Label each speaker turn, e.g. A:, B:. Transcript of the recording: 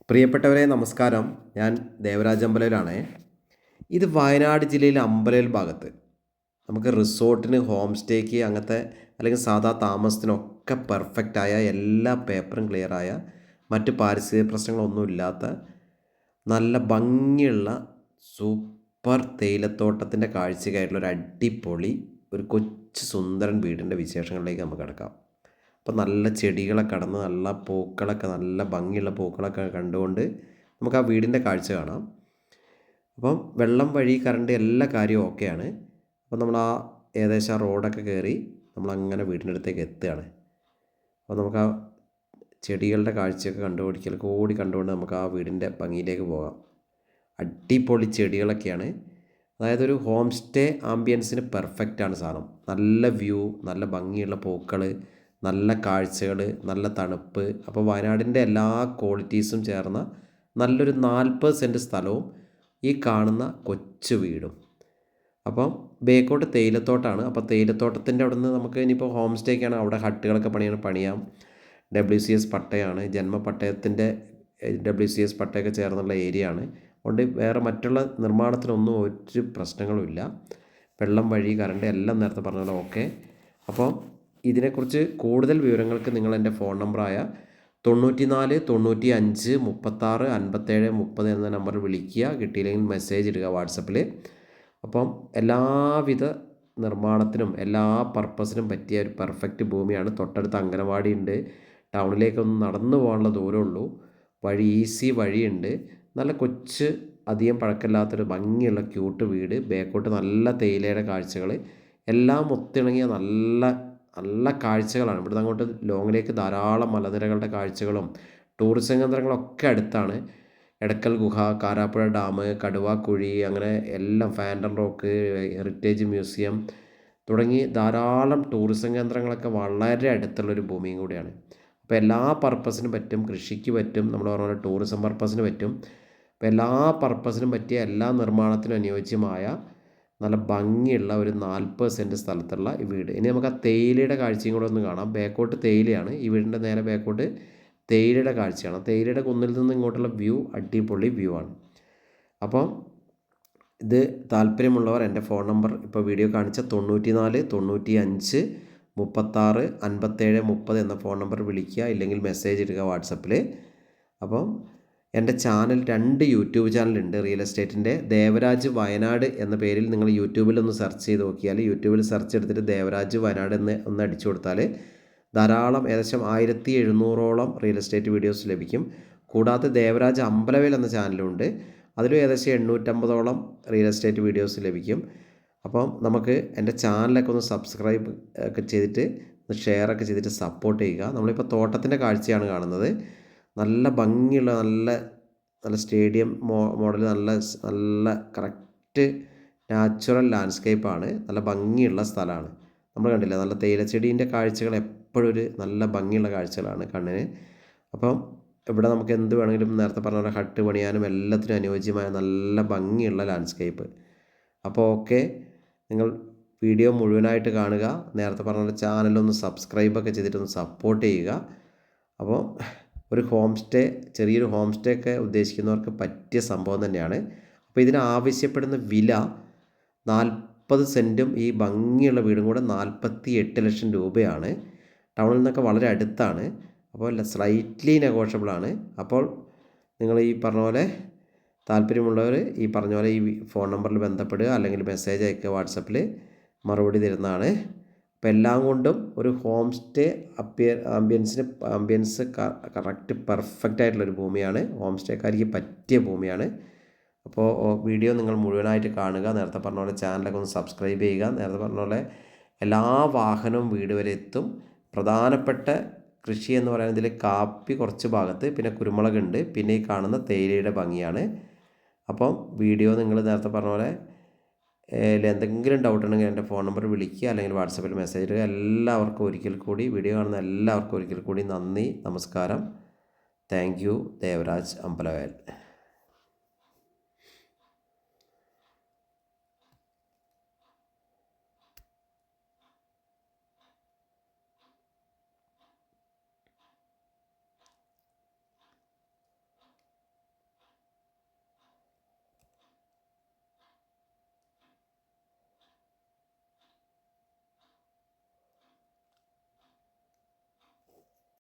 A: പ്രിയപ്പെട്ടവരെ നമസ്കാരം. ഞാൻ ദേവരാജ് അമ്പലയിലാണേ. ഇത് വയനാട് ജില്ലയിലെ അമ്പലയിൽ ഭാഗത്ത് നമുക്ക് റിസോർട്ടിന്, ഹോം സ്റ്റേക്ക്, അങ്ങനത്തെ അല്ലെങ്കിൽ സാധാ താമസത്തിനൊക്കെ പെർഫെക്റ്റായ, എല്ലാ പേപ്പറും ക്ലിയറായ, മറ്റ് പാരിസ്ഥിതിക പ്രശ്നങ്ങളൊന്നും ഇല്ലാത്ത നല്ല ഭംഗിയുള്ള സൂപ്പർ തേയിലത്തോട്ടത്തിൻ്റെ കാഴ്ചയ്ക്കായിട്ടുള്ള ഒരു അടിപൊളി ഒരു കൊച്ചു സുന്ദരൻ വീടിൻ്റെ വിശേഷങ്ങളിലേക്ക് നമുക്ക് കിടക്കാം. അപ്പോൾ നല്ല ചെടികളൊക്കെ കടന്ന് നല്ല പൂക്കളൊക്കെ, നല്ല ഭംഗിയുള്ള പൂക്കളൊക്കെ കണ്ടുകൊണ്ട് നമുക്ക് ആ വീടിൻ്റെ കാഴ്ച കാണാം. അപ്പം വെള്ളം, വഴി, കറണ്ട് എല്ലാ കാര്യവും ഓക്കെയാണ്. അപ്പോൾ നമ്മൾ ഏകദേശം ആ റോഡൊക്കെ കയറി നമ്മളങ്ങനെ വീടിൻ്റെ അടുത്തേക്ക് എത്തുകയാണ്. അപ്പോൾ നമുക്ക് ആ ചെടികളുടെ കാഴ്ചയൊക്കെ കണ്ടുകൊണ്ട് നമുക്ക് ആ വീടിൻ്റെ ഭംഗിയിലേക്ക് പോകാം. അടിപൊളി ചെടികളൊക്കെയാണ്. അതായത് ഒരു ഹോം സ്റ്റേ ആംബിയൻസിന് പെർഫെക്റ്റാണ് സാധനം. നല്ല വ്യൂ, നല്ല ഭംഗിയുള്ള പൂക്കൾ, നല്ല കാഴ്ചകൾ, നല്ല തണുപ്പ്. അപ്പോൾ വയനാടിൻ്റെ എല്ലാ ക്വാളിറ്റീസും ചേർന്ന നല്ലൊരു 40 സെൻറ്റ് സ്ഥലവും ഈ കാണുന്ന കൊച്ചു വീടും. അപ്പം ബേക്കോട്ട് തേയിലത്തോട്ടമാണ്. അപ്പോൾ തേയിലത്തോട്ടത്തിൻ്റെ അവിടെ നിന്ന് നമുക്ക് ഇനിയിപ്പോൾ ഹോം സ്റ്റേക്കാണ്, അവിടെ ഹട്ടുകളൊക്കെ പണിയാം. WCS പട്ടയാണ്, ജന്മപട്ടയത്തിൻ്റെ WCS പട്ടയൊക്കെ ചേർന്നുള്ള ഏരിയ ആണ്. അതുകൊണ്ട് വേറെ മറ്റുള്ള നിർമ്മാണത്തിനൊന്നും ഒരു പ്രശ്നങ്ങളുമില്ല. വെള്ളം, വഴി, കറണ്ട് എല്ലാം നേരത്തെ പറഞ്ഞ പോലെ ഓക്കെ. അപ്പോൾ ഇതിനെക്കുറിച്ച് കൂടുതൽ വിവരങ്ങൾക്ക് നിങ്ങൾ എൻ്റെ ഫോൺ നമ്പറായ 94 95 36 57 30 എന്ന നമ്പറിൽ വിളിക്കുക. കിട്ടിയില്ലെങ്കിൽ മെസ്സേജ് ഇടുക വാട്സപ്പിൽ. അപ്പം എല്ലാവിധ നിർമ്മാണത്തിനും എല്ലാ പർപ്പസിനും പറ്റിയ ഒരു പെർഫെക്റ്റ് ഭൂമിയാണ്. തൊട്ടടുത്ത് അംഗനവാടി ഉണ്ട്. ടൗണിലേക്കൊന്നും നടന്നു പോകാനുള്ള ദൂരമുള്ളൂ. ഈസി വഴിയുണ്ട്. നല്ല കൊച്ച്, അധികം പഴക്കമില്ലാത്തൊരു ഭംഗിയുള്ള ക്യൂട്ട് വീട്. ബേക്കോട്ട് നല്ല തേയിലയുടെ കാഴ്ചകൾ, എല്ലാം ഒത്തിണങ്ങിയ നല്ല കാഴ്ചകളാണ്. ഇവിടുന്ന് അങ്ങോട്ട് ലോങ്ങിലേക്ക് ധാരാളം മലനിരകളുടെ കാഴ്ചകളും ടൂറിസം കേന്ദ്രങ്ങളൊക്കെ അടുത്താണ്. എടക്കൽ ഗുഹ, കാരാപ്പുഴ ഡാം, കടുവാക്കുഴി, അങ്ങനെ എല്ലാം, ഫാൻറ്റം റോക്ക്, ഹെറിറ്റേജ് മ്യൂസിയം തുടങ്ങി ധാരാളം ടൂറിസം കേന്ദ്രങ്ങളൊക്കെ വളരെ അടുത്തുള്ളൊരു ഭൂമിയും കൂടിയാണ്. അപ്പോൾ എല്ലാ പർപ്പസിനും പറ്റും. കൃഷിക്ക് പറ്റും, നമ്മൾ പറഞ്ഞ പോലെ ടൂറിസം പർപ്പസിന് പറ്റും. അപ്പോൾ എല്ലാ പർപ്പസിനും പറ്റിയ, എല്ലാ നിർമ്മാണത്തിനും അനുയോജ്യമായ നല്ല ഭംഗിയുള്ള ഒരു 40 സെൻറ്റ് സ്ഥലത്തുള്ള ഈ വീട്. ഇനി നമുക്ക് ആ തേയിലയുടെ കാഴ്ചയും കൂടെ ഒന്ന് കാണാം. ബേക്കോട്ട് തേയിലയാണ്. ഈ വീടിൻ്റെ നേരെ ബേക്കോട്ട് തേയിലയുടെ കാഴ്ചയാണ്. തേയിലയുടെ കുന്നിൽ നിന്ന് ഇങ്ങോട്ടുള്ള വ്യൂ അടിപൊളി വ്യൂ ആണ്. അപ്പം ഇത് താല്പര്യമുള്ളവർ എൻ്റെ ഫോൺ നമ്പർ ഇപ്പോൾ വീഡിയോ കാണിച്ച 94 95 36 57 30 എന്ന ഫോൺ നമ്പർ വിളിക്കുക, ഇല്ലെങ്കിൽ മെസ്സേജ് ഇടുക വാട്സപ്പിൽ. അപ്പം എൻ്റെ ചാനൽ 2 യൂട്യൂബ് ചാനലുണ്ട് റിയൽ എസ്റ്റേറ്റിൻ്റെ. ദേവരാജ് വയനാട് എന്ന പേരിൽ നിങ്ങൾ യൂട്യൂബിലൊന്ന് സെർച്ച് ചെയ്ത് നോക്കിയാൽ, യൂട്യൂബിൽ സെർച്ച് എടുത്തിട്ട് ദേവരാജ് വയനാട് ഒന്ന് അടിച്ചു കൊടുത്താൽ ധാരാളം, ഏകദേശം 1700ഓളം റിയൽ എസ്റ്റേറ്റ് വീഡിയോസ് ലഭിക്കും. കൂടാതെ ദേവരാജ് അമ്പലവേൽ എന്ന ചാനലുണ്ട്. അതിലും ഏകദേശം 850ഓളം റിയൽ എസ്റ്റേറ്റ് വീഡിയോസ് ലഭിക്കും. അപ്പം നമുക്ക് എൻ്റെ ചാനലൊക്കെ ഒന്ന് സബ്സ്ക്രൈബ് ഒക്കെ ചെയ്തിട്ട്, ഷെയറൊക്കെ ചെയ്തിട്ട് സപ്പോർട്ട് ചെയ്യുക. നമ്മളിപ്പോൾ തോട്ടത്തിൻ്റെ കാഴ്ചയാണ് കാണുന്നത്. നല്ല ഭംഗിയുള്ള നല്ല സ്റ്റേഡിയം മോഡൽ, നല്ല കറക്റ്റ് നാച്ചുറൽ ലാൻഡ്സ്കേപ്പാണ്. നല്ല ഭംഗിയുള്ള സ്ഥലമാണ്. നമ്മൾ കണ്ടില്ല, നല്ല തേയിലച്ചെടീൻ്റെ കാഴ്ചകൾ എപ്പോഴും ഒരു നല്ല ഭംഗിയുള്ള കാഴ്ചകളാണ് കണ്ണിന്. അപ്പം ഇവിടെ നമുക്ക് എന്ത് വേണമെങ്കിലും നേരത്തെ പറഞ്ഞ പോലെ ഹട്ട് പണിയാനും എല്ലാത്തിനും അനുയോജ്യമായ നല്ല ഭംഗിയുള്ള ലാൻഡ്സ്കേപ്പ്. അപ്പോൾ ഓക്കെ, നിങ്ങൾ വീഡിയോ മുഴുവനായിട്ട് കാണുക. നേരത്തെ പറഞ്ഞ പോലെ ചാനലൊന്ന് സബ്സ്ക്രൈബൊക്കെ ചെയ്തിട്ടൊന്ന് സപ്പോർട്ട് ചെയ്യുക. അപ്പോൾ ഒരു ഹോം സ്റ്റേ, ചെറിയൊരു ഹോം സ്റ്റേ ഒക്കെ ഉദ്ദേശിക്കുന്നവർക്ക് പറ്റിയ സംഭവം തന്നെയാണ്. അപ്പോൾ ഇതിന് ആവശ്യപ്പെടുന്ന വില 40 സെൻറ്റും ഈ ഭംഗിയുള്ള വീടും കൂടെ 48 ലക്ഷം രൂപയാണ്. ടൗണിൽ നിന്നൊക്കെ വളരെ അടുത്താണ്. അപ്പോൾ സ്ലൈറ്റ്ലി നെഗോഷ്യബിളാണ്. അപ്പോൾ നിങ്ങൾ ഈ പറഞ്ഞ പോലെ താല്പര്യമുള്ളവർ ഈ പറഞ്ഞ പോലെ ഈ ഫോൺ നമ്പറിൽ ബന്ധപ്പെടുക, അല്ലെങ്കിൽ മെസ്സേജ് അയക്കുക വാട്സപ്പിൽ. മറുപടി തരുന്നതാണ്. അപ്പോൾ എല്ലാം കൊണ്ടും ഒരു home stay ambience correct perfect ആയിട്ടുള്ളൊരു ഭൂമിയാണ്. ഹോം സ്റ്റേക്കാർക്ക് പറ്റിയ ഭൂമിയാണ്. അപ്പോൾ വീഡിയോ നിങ്ങൾ മുഴുവനായിട്ട് കാണുക. നേരത്തെ പറഞ്ഞ പോലെ ചാനലൊക്കെ ഒന്ന് സബ്സ്ക്രൈബ് ചെയ്യുക. നേരത്തെ പറഞ്ഞ പോലെ എല്ലാ വാഹനവും വീട് വരെ എത്തും. പ്രധാനപ്പെട്ട കൃഷി എന്ന് പറയുന്നതിൽ കാപ്പി കുറച്ച് ഭാഗത്ത്, പിന്നെ കുരുമുളകുണ്ട്, പിന്നെ ഈ കാണുന്ന തേയിലയുടെ ഭംഗിയാണ്. അപ്പം വീഡിയോ നിങ്ങൾ നേരത്തെ പറഞ്ഞ പോലെ എന്തെങ്കിലും ഡൗട്ട് ഉണ്ടെങ്കിൽ എൻ്റെ ഫോൺ നമ്പർ വിളിക്കുക, അല്ലെങ്കിൽ വാട്സപ്പിൽ മെസ്സേജ് ഇടുക. എല്ലാവർക്കും ഒരിക്കൽ കൂടി, വീഡിയോ കാണുന്ന എല്ലാവർക്കും ഒരിക്കൽ കൂടി നന്ദി, നമസ്കാരം. Thank you. ദേവരാജ് അമ്പലവേൽ.